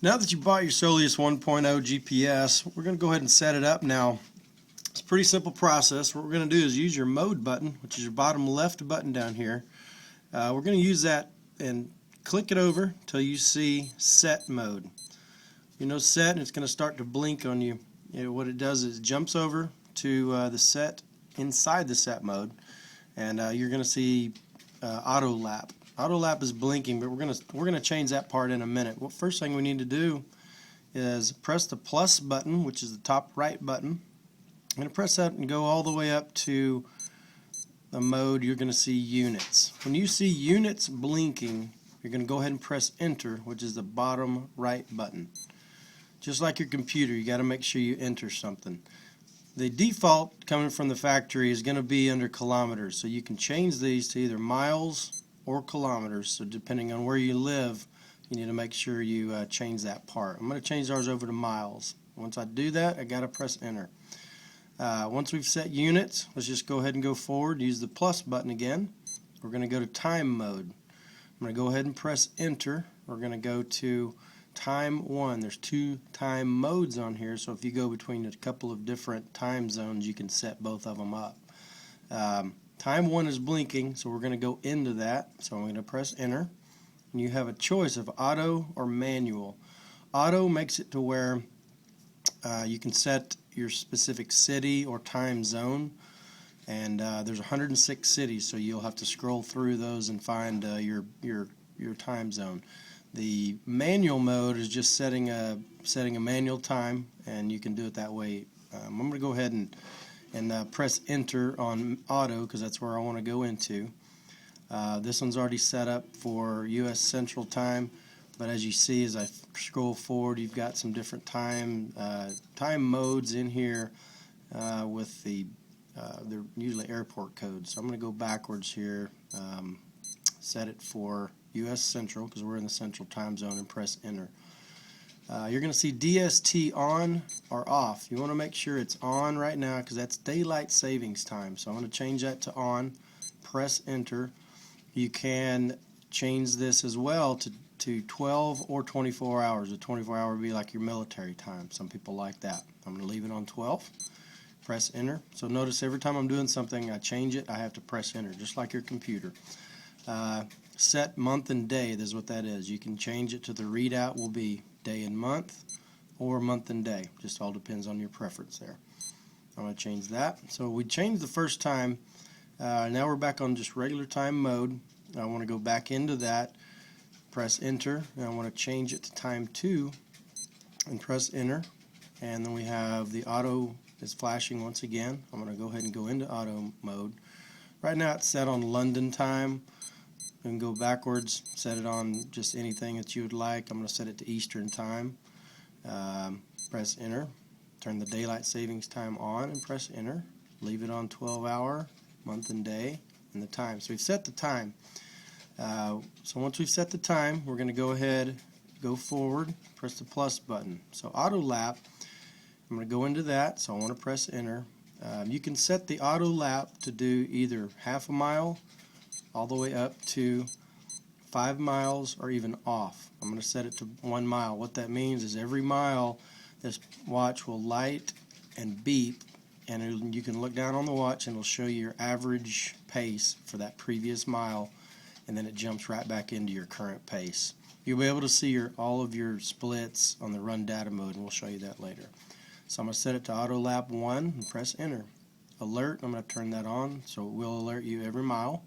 Now that you bought your Soleus 1.0 GPS, we're going to go ahead and set it up now. It's a pretty simple process. What we're going to do is use your mode button, which is your bottom left button down here. We're going to use that and click it over until you see set mode. You know set, and it's going to start to blink on you. What it does is it jumps over to the set inside the set mode, and you're going to see auto lap. Auto lap is blinking, but we're gonna change that part in a minute. Well, first thing we need to do is press the plus button, which is the top right button. I'm going to press that and go all the way up to the mode. You're going to see units. When you see units blinking, you're going to go ahead and press enter, which is the bottom right button. Just like your computer, you got to make sure you enter something. The default coming from the factory is going to be under kilometers, so you can change these to either miles or kilometers. So depending on where you live, you need to make sure you change that part. I'm going to change ours over to miles. Once I do that, I got to press enter. Once we've set units, let's just go ahead and go forward. Use the plus button again. We're going to go to time mode. I'm going to go ahead and press enter. We're going to go to time 1. There's 2 time modes on here, so if you go between a couple of different time zones, you can set both of them up. Time 1 is blinking, so we're going to go into that. So I'm going to press enter, and you have a choice of auto or manual. Auto makes it to where you can set your specific city or time zone, and there's 106 cities, so you'll have to scroll through those and find your time zone. The manual mode is just setting a manual time, and you can do it that way. I'm going to go ahead and press enter on auto because that's where I want to go into. This one's already set up for U.S. Central Time, but as you see as I scroll forward, you've got some different time modes in here with they're usually airport codes. So I'm going to go backwards here, set it for U.S. Central because we're in the Central Time Zone, and press enter. You're going to see DST on or off. You want to make sure it's on right now because that's daylight savings time. So I'm going to change that to on. Press enter. You can change this as well to 12 or 24 hours. The 24 hour would be like your military time. Some people like that. I'm going to leave it on 12. Press enter. So notice every time I'm doing something, I change it, I have to press enter, just like your computer. Set month and day, this is what that is. You can change it to the readout will be day and month or month and day. Just all depends on your preference there. I'm going to change that. So we changed the first time. Now we're back on just regular time mode. I want to go back into that. Press enter. And I want to change it to time 2 and press enter. And then we have the auto is flashing once again. I'm going to go ahead and go into auto mode. Right now it's set on London time. You can go backwards, set it on just anything that you would like. I'm going to set it to Eastern time. Press enter. Turn the daylight savings time on and press enter. Leave it on 12 hour, month and day, and the time. So we've set the time. So once we've set the time, we're going to go ahead, go forward, press the plus button. So auto lap, I'm going to go into that, so I want to press enter. You can set the auto lap to do either half a mile all the way up to 5 miles or even off. I'm going to set it to 1 mile. What that means is every mile this watch will light and beep, and you can look down on the watch and it'll show you your average pace for that previous mile, and then it jumps right back into your current pace. You'll be able to see all of your splits on the run data mode, and we'll show you that later. So I'm going to set it to auto lap 1 and press enter. Alert, I'm going to turn that on so it will alert you every mile.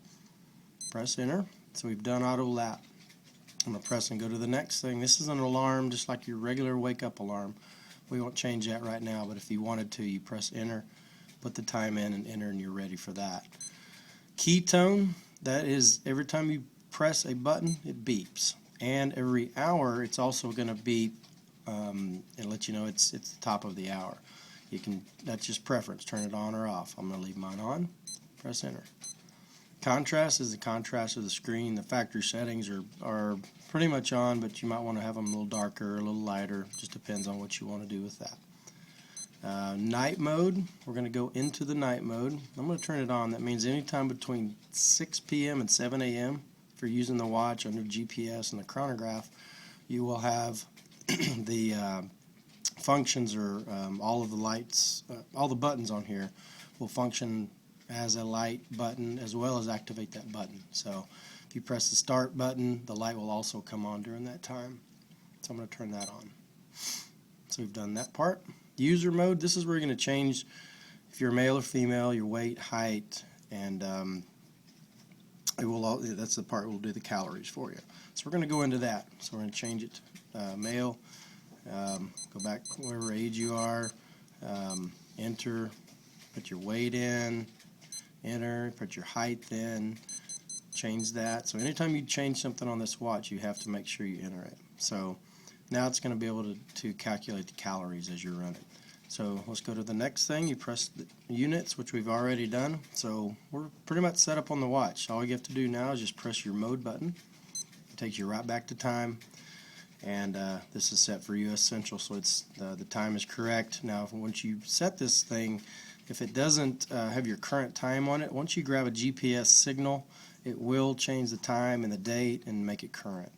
Press enter. So we've done auto lap. I'm going to press and go to the next thing. This is an alarm just like your regular wake up alarm. We won't change that right now, but if you wanted to, you press enter, put the time in and enter, and you're ready for that. Ketone, that is every time you press a button it beeps, and every hour it's also going to beep and let you know it's the top of the hour. That's just preference, turn it on or off. I'm going to leave mine on, press enter. Contrast is the contrast of the screen. The factory settings are pretty much on, but you might want to have them a little darker, a little lighter. Just depends on what you want to do with that. Night mode, we're going to go into the night mode. I'm going to turn it on. That means anytime between 6 p.m. and 7 a.m. if you're using the watch under GPS and the chronograph, you will have the functions are all of the lights, all the buttons on here will function as a light button as well as activate that button. So if you press the start button, the light will also come on during that time. So I'm going to turn that on. So we've done that part. User mode, this is where you're going to change if you're male or female, your weight, height, and that's the part we'll do the calories for you. So we're going to go into that. So we're going to change it to male. Go back whatever age you are. Enter. Put your weight in. Enter. Put your height in. Change that. So anytime you change something on this watch, you have to make sure you enter it. So now it's going to be able to calculate the calories as you're running. So let's go to the next thing. You press the units, which we've already done. So we're pretty much set up on the watch. All you have to do now is just press your mode button. It takes you right back to time. And this is set for US Central, so it's the time is correct. Now, once you set this thing, if it doesn't have your current time on it, once you grab a GPS signal, it will change the time and the date and make it current.